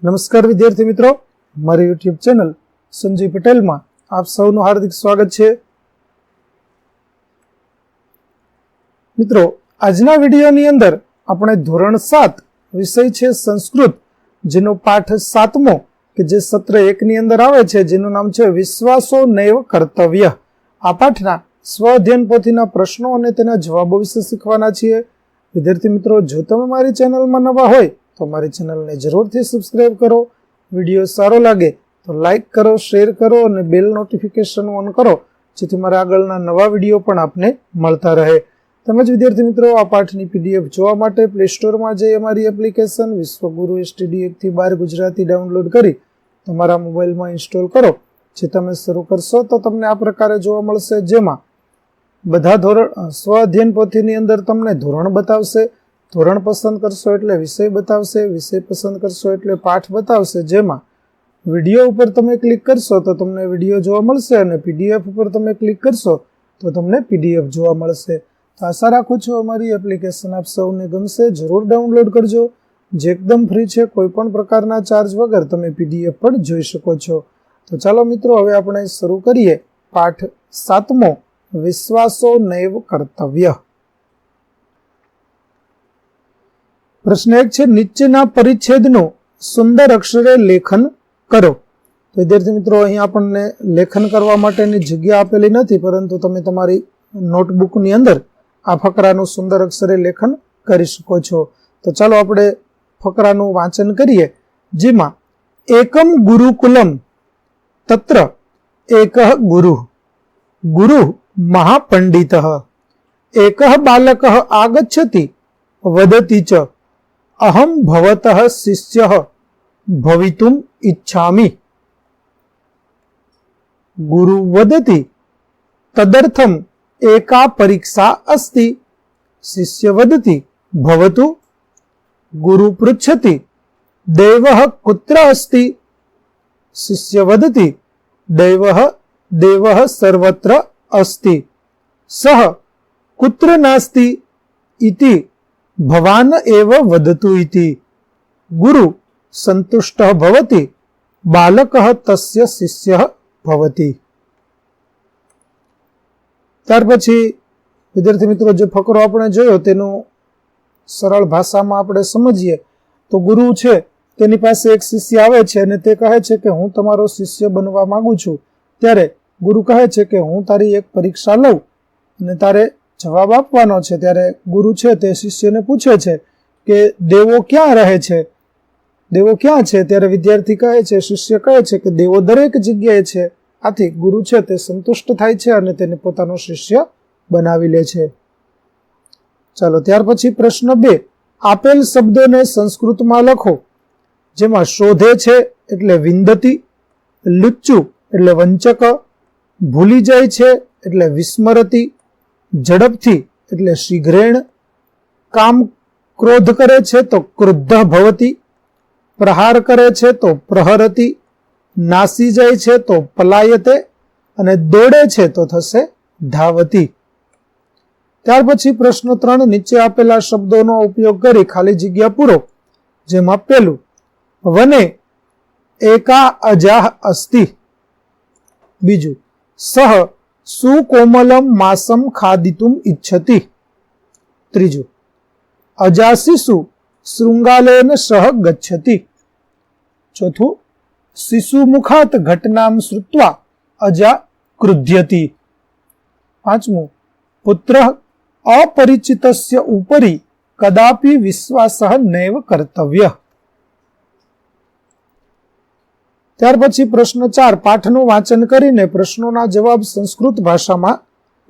નમસ્કાર વિદ્યાર્થી મિત્રો, મારી યુટ્યુબ ચેનલ સંજય પટેલમાં આપ સૌનું હાર્દિક સ્વાગત છે. મિત્રો, આજના વિડીયોની અંદર આપણે ધોરણ 7 વિષય છે સંસ્કૃત, જેનો પાઠ 7મો કે જે સત્ર 1 ની અંદર આવે છે, જેનું નામ છે વિશ્વાસો નૈવ કર્તવ્ય. આ પાઠના સ્વ અધ્યયન પોથીના પ્રશ્નો અને તેના જવાબો વિશે શીખવાના છીએ. વિદ્યાર્થી મિત્રો, જો તમે મારી ચેનલમાં નવા હોય તો મારી ચેનલને જરૂરથી સબસ્ક્રાઇબ કરો. વિડીયો સારો લાગે તો લાઈક કરો, શેર કરો અને બેલ નોટિફિકેશન ઓન કરો, જેથી મારા આગળના નવા વિડીયો પણ આપને મળતા રહે. તેમજ વિદ્યાર્થી મિત્રો, આ પાઠની પીડીએફ જોવા માટે પ્લે સ્ટોરમાં જઈ અમારી એપ્લિકેશન વિશ્વગુરુ STD 1 થી 12 ગુજરાતી ડાઉનલોડ કરી તમારા મોબાઈલમાં ઇન્સ્ટોલ કરો. જે તમે શરૂ કરશો તો તમને આ પ્રકારે જોવા મળશે, જેમાં બધા ધોરણ સ્વ અધ્યયન પોથીની અંદર તમને ધોરણ બતાવશે. ધોરણ પસંદ કરશો એટલે વિષય બતાવશે, વિષય પસંદ કરશો એટલે પાઠ બતાવશે. જેમાં વિડીયો ઉપર તમે ક્લિક કરશો તો તમને વિડીયો જોવા મળશે અને PDF ઉપર તમે ક્લિક કરશો તો તમને PDF જોવા મળશે. તો આશા રાખું છું અમારી એપ્લિકેશન આપ સૌને ગમશે. જરૂર ડાઉનલોડ કરજો, જે એકદમ ફ્રી છે. કોઈ પણ પ્રકારના ચાર્જ વગર તમે PDF પણ જોઈ શકો છો. તો ચાલો મિત્રો, હવે આપણે શરૂ કરીએ પાઠ 7મો, વિશ્વાસો નૈવ કર્તવ્ય. પ્રશ્ન 1 છે, નીચેના પરિચ્છેદનું સુંદર અક્ષરે લેખન કરો. તો વિદ્યાર્થી મિત્રો, અહીં આપણને લેખન કરવા માટેની જગ્યા આપેલી નથી, પરંતુ તમે તમારી નોટબુકની અંદર આ ફકરાનું સુંદર અક્ષરે લેખન કરી શકો છો. તો ચાલો આપણે ફકરાનું વાંચન કરીએ, જેમાં એકમ ગુરુકુલમ તત્ર એકઃ ગુરુ ગુરુ મહાપંડિતઃ એકઃ બાલકઃ આગચ્છતિ વદતિ ચ અહમ ભવતઃ શિષ્યઃ ભવિતુમ ઇચ્છામિ. ગુરુ વદતિ તદર્થમ એકા પરીક્ષા અસ્તિ. શિષ્ય વદતિ ભવતુ. ગુરુ પૃચ્છતિ દૈવઃ કુત્ર અસ્તિ. શિષ્ય વદતિ દેવઃ સર્વત્ર અસ્તિ. સઃ કુત્ર નાસ્તિ ઇતિ ભવાન એવ વદતુ ઇતિ. ગુરુ સંતુષ્ટઃ ભવતિ બાલકઃ તસ્ય શિષ્યઃ ભવતિ. ત્યાર પછી વિદ્યાર્થી મિત્રો, જે ફકરો આપણે જોયો તેનું સરળ ભાષામાં આપણે સમજીએ તો ગુરુ છે, તેની પાસે એક શિષ્ય આવે છે અને તે કહે છે કે હું તમારો શિષ્ય બનવા માંગુ છું. ત્યારે ગુરુ કહે છે કે હું તારી એક પરીક્ષા લઉં અને તારે જવાબ આપવાનો છે. ત્યારે ગુરુ છે તે શિષ્યને પૂછે છે કે દેવો ક્યાં રહે છે, દેવો ક્યાં છે? ત્યારે વિદ્યાર્થી કહે છે, શિષ્ય કહે છે કે દેવો દરેક જગ્યાએ છે. આથી ગુરુ છે તે સંતુષ્ટ થાય છે અને તેને પોતાનો શિષ્ય બનાવી લે છે. ચાલો, ત્યાર પછી પ્રશ્ન 2, આપેલ શબ્દોને સંસ્કૃતમાં લખો. જેમાં શોધે છે એટલે વિંદતિ, લુચ્ચુ એટલે વંચક, ભૂલી જાય છે એટલે વિસ્મરતિ, ઝડપથી એટલે શીઘ્રેણ, કામ ક્રોધ કરે છે તો ક્રુદ્ધ ભવતિ, પ્રહાર કરે છે તો પ્રહરતિ, નાસી જાય છે તો પલાયતે અને દોડે છે તો થશે ધાવતી. ત્યાર પછી પ્રશ્ન 3, નીચે આપેલા શબ્દોનો ઉપયોગ કરી ખાલી જગ્યા પૂરો. જેમાં પેલું, વને એકા અજાહ અસ્તિ. બીજું, સહ સુકોમલમ માસમ ખાદિતુમ ઇચ્છતિ. ત્રીજું, અજાશિષુ શૃંગાલેન સહ ગચ્છતિ. ચોથું, શિશુ મુખાત ઘટનામ શ્રુત્વા અજા ક્રુધ્યતિ. પાંચમું, પુત્ર અપરિચિતસ્ય ઉપરી કદાપી વિશ્વાસઃ નૈવ કર્તવ્ય. ત્યાર પછી પ્રશ્ન 4, પાઠનું વાંચન કરીને પ્રશ્નોના જવાબ સંસ્કૃત ભાષામાં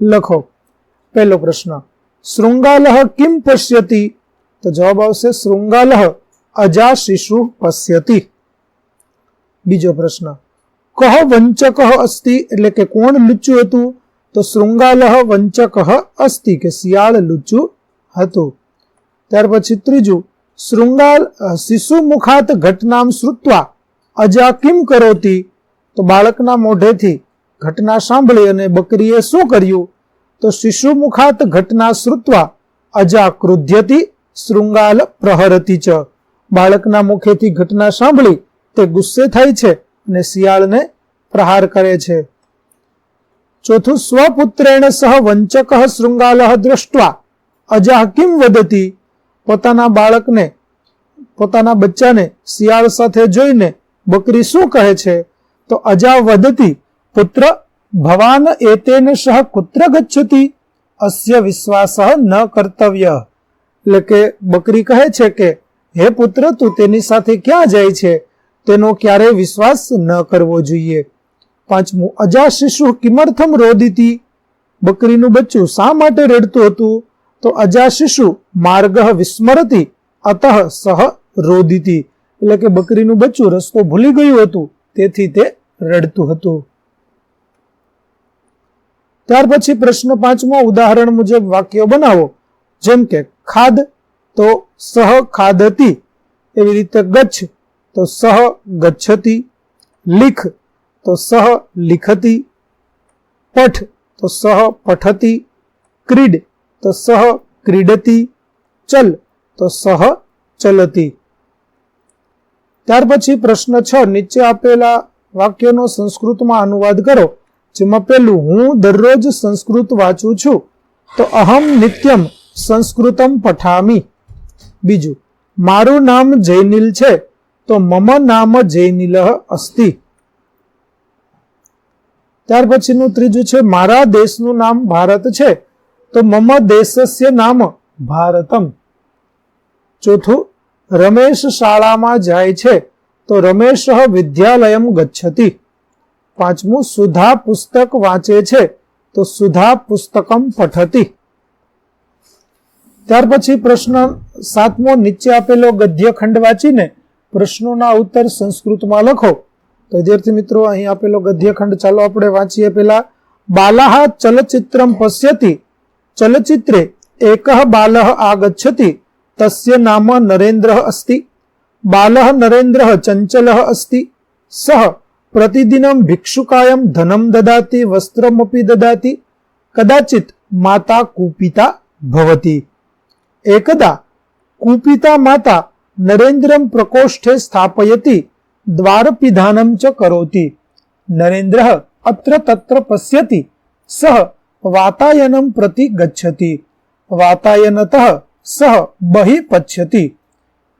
લખો. પહેલો પ્રશ્ન, શૃંગાલઃ કિમ પશ્યતિ? તો જવાબ આવશે શૃંગાલઃ અજા શિશુ પશ્યતિ. બીજો પ્રશ્ન, કહ વંચક અસ્તિ, એટલે કે કોણ લુચ્ચું હતું? તો શૃંગાલઃ વંચક અસ્તિ, કે શિયાળ લુચ્ચું હતું. ત્યાર પછી ત્રીજું, શૃંગાલ શિશુ મુખાત ઘટનામ શ્રુત્વા અજા કિમ કરોતિ? તો બાળકના મોઢેથી ઘટના સાંભળી અને બકરીએ શું કર્યું? તો શિશુ મુખાત ઘટના શ્રુત્વા અજા ક્રુધ્યતિ શૃંગાલ પ્રહરતિ ચ. બાળકના મુખેથી ઘટના સાંભળી તે ગુસ્સે થાય છે અને શિયાળને પ્રહાર કરે છે. ચોથું, સ્વપુત્રેણ સહ વંચક શૃંગાલઃ દ્રષ્ટવા અજાહ કિમ વદતી. પોતાના બાળકને, પોતાના બચ્ચાને શિયાળ સાથે જોઈને બકરી શું કહે છે? તો અજા વદતી પુત્ર ભવાન એતેન સહ કુત્ર ગચ્છતિ અસ્ય વિશ્વાસ ન કર્તવ્ય. એટલે કે બકરી કહે છે કે હે પુત્ર, તું તેની સાથે ક્યાં જાય છે? તેનો ક્યારેય વિશ્વાસ ન કરવો જોઈએ. પાંચમું, અજા શિશુ કિમર્થમ રોદિતી. બકરીનું બચ્ચું શા માટે રડતું હતું? તો અજા શિશુ માર્ગ વિસ્મરતી અતઃ સહ રોદિતી. એટલે કે બકરીનું બચ્ચું રસ્તો ભૂલી ગયું હતું, તેથી તે રડતું હતું. ત્યાર પછી પ્રશ્ન 5મો, ઉદાહરણ મુજબ વાક્યો બનાવો. જેમ કે ખાદ તો સહ ખાદતી, એવી રીતે ગચ્છ તો સહ ગચ્છતી, લિખ તો સહ લિખતી, પઠ તો સહ પઠતી, ક્રીડ તો સહ ક્રીડતી, ચલ તો સહ ચલતી. ત્યાર પછી પ્રશ્ન 6, નીચે આપેલા વાક્યનો સંસ્કૃતમાં અનુવાદ કરો. જેમાં પહેલું, હું દરરોજ સંસ્કૃત વાંચું છું, તો અહમ નિત્યમ સંસ્કૃતમ પઠામી. બીજું, મારું નામ જૈનિલ છે, તો મમ નામ જૈનિલઃ અસ્તિ. ત્યાર પછીનું ત્રીજું છે, મારા દેશનું નામ ભારત છે, તો મમ દેશસ્ય નામ ભારતમ. ચોથું, રમેશ શાળામાં જાય છે, તો રમેશ વિદ્યાલયમ ગચ્છતિ. પાંચમું, સુધા પુસ્તક વાંચે છે, તો સુધા પુસ્તકમ પઠતી. ત્યાર પછી પ્રશ્ન 7મો, નીચે આપેલો ગદ્યખંડ વાંચીને પ્રશ્નોના ઉત્તર સંસ્કૃતમાં લખો. તો વિદ્યાર્થી મિત્રો, અહીં આપેલો ગદ્યખંડ ચાલો આપણે વાંચીએ. પેલા, બાલાહ ચલચિત્રમ પશ્યતિ, ચલચિત્રે એકઃ બાલઃ આગચ્છતિ, તસ્ય નામ નરેન્દ્રઃ અસ્તિ. બાલઃ નરેન્દ્રઃ ચંચલઃ અસ્તિ. સઃ પ્રતિદિનમ ભિક્ષુકાયમ ધનમ દદાતિ વસ્ત્રમપી દદાતિ. કદાચિત માતા કૂપિતા ભવતિ. એકદા કૂપિતા માતા નરેન્દ્રમ પ્રકોષ્ઠે સ્થાપયતિ, દ્વારપિધાનમ ચ કરોતિ. નરેન્દ્રઃ અત્ર તત્ર પશ્યતિ, સઃ વાતાયનમ પ્રતિ ગચ્છતિ. વાતાયનતઃ સઃ બહિ પશ્યતિ.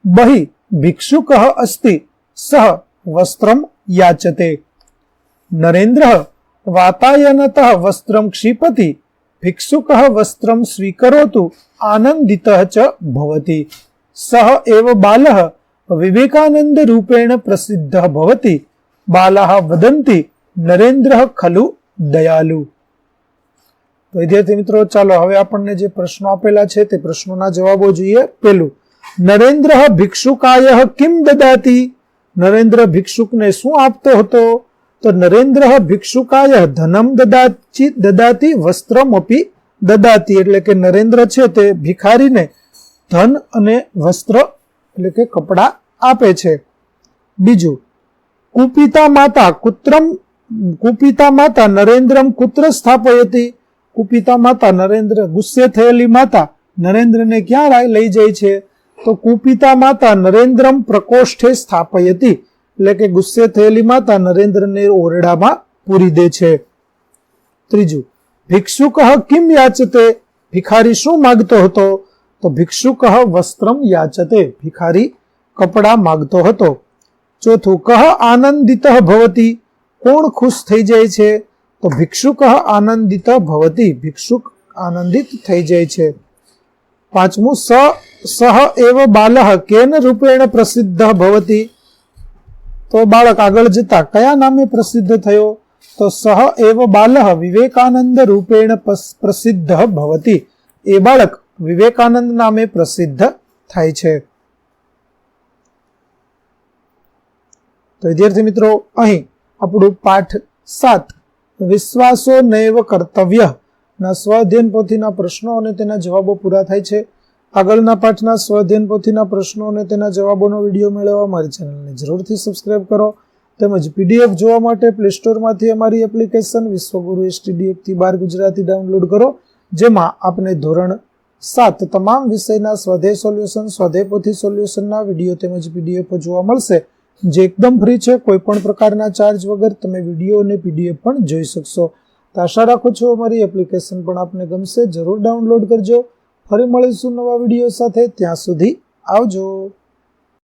બહિ ભિક્ષુકઃ અસ્તિ, સઃ વસ્ત્રમ યાચતે. નરેન્દ્રઃ વાતાયનતઃ વસ્ત્રમ ક્ષિપતિ, ભિક્ષુકઃ વસ્ત્રમ સ્વીકરોતુ આનંદિતઃ ચ ભવતિ. સઃ એવ બાલઃ વિવેકાનંદ રૂપેણ પ્રસિદ્ધઃ ભવતિ. બાલાહ વદન્તિ નરેન્દ્રઃ ખલુ દયાલુ. તો વિદ્યાર્થી મિત્રો, ચાલો હવે આપણને જે પ્રશ્નો આપેલા છે તે પ્રશ્નોના જવાબો જોઈએ. પેલું, નરેન્દ્રઃ ભિક્ષુકાય કિમ દદાતિ. નરેન્દ્ર ભિક્ષુકને શું આપતો હતો? તો નરેન્દ્રઃ ભિક્ષુકાય ધનમ દદાતિ વસ્ત્રમપી દદાતિ. એટલે કે નરેન્દ્ર છે તે ભિખારીને ધન અને વસ્ત્ર એટલે કે કપડા આપે છે. બીજું, કુપિતા માતા નરેન્દ્રમ કુત્ર સ્થાપયતિ. કુપિતા માતા, નરેન્દ્ર ગુસ્સે થયેલી માતા નરેન્દ્રને ક્યાં લઈ જાય છે? તો કુપિતા માતા નરેન્દ્રમ પ્રકોષ્ઠે સ્થાપયતિ. એટલે કે ગુસ્સે થયેલી માતા નરેન્દ્રને ઓરડામાં પૂરી દે છે. ત્રીજું, ભિક્ષુકઃ કિમ યાચતે. ભિખારી શું માગતો હતો? તો ભિક્ષુકઃ વસ્ત્રમ યાચતે. ભિખારી કપડા માગતો હતો. ચોથું, કહ આનંદિતઃ ભવતિ. કોણ ખુશ થઈ જાય છે? તો ભિક્ષુકઃ આનંદિતઃ ભવતિ. ભિક્ષુક આનંદિત થઈ જાય છે. પાંચમું, સહ એવ બાલઃ કેન રૂપેણ પ્રસિદ્ધ ભવતિ. તો બાળક આગળ જતા કયા નામે પ્રસિદ્ધ થયો? તો સહ એવ બાલઃ વિવેકાનંદ રૂપેણ પ્રસિદ્ધ ભવતિ. એ બાળક વિવેકાનંદ નામે પ્રસિદ્ધ થાય છે. તો વિદ્યાર્થી મિત્રો, અહીં આપણું પાઠ 7 વિશ્વાસો નૈવ કર્તવ્ય ના સ્વઅધ્યયન પોથીના પ્રશ્નો અને તેના જવાબો પૂરા થાય છે. આગળના પાઠના સ્વઅધ્યયન પોથીના પ્રશ્નો અને તેના જવાબોનો વિડીયો મેળવવા મારી ચેનલને જરૂરથી સબસ્ક્રાઇબ કરો. તેમજ પીડીએફ જોવા માટે પ્લે સ્ટોરમાંથી અમારી એપ્લિકેશન વિશ્વગુરુ STD 1 થી 12 ગુજરાતી ડાઉનલોડ કરો, જેમાં આપને ધોરણ 7 તમામ વિષયના સ્વાધ્યાય સોલ્યુશન, સ્વાધ્યાય પોથી સોલ્યુશનના વિડીયો તેમજ પીડીએફ જોવા મળશે, જે એકદમ ફ્રી છે. કોઈ પણ પ્રકારના ચાર્જ વગર તમે વિડીયો અને પીડીએફ પણ જોઈ શકશો. તો આશા રાખું છું અમારી એપ્લિકેશન પણ આપને ગમશે. જરૂર ડાઉનલોડ કરજો. ફરી મળીશું નવા વિડીયો સાથે. ત્યાં સુધી આવજો.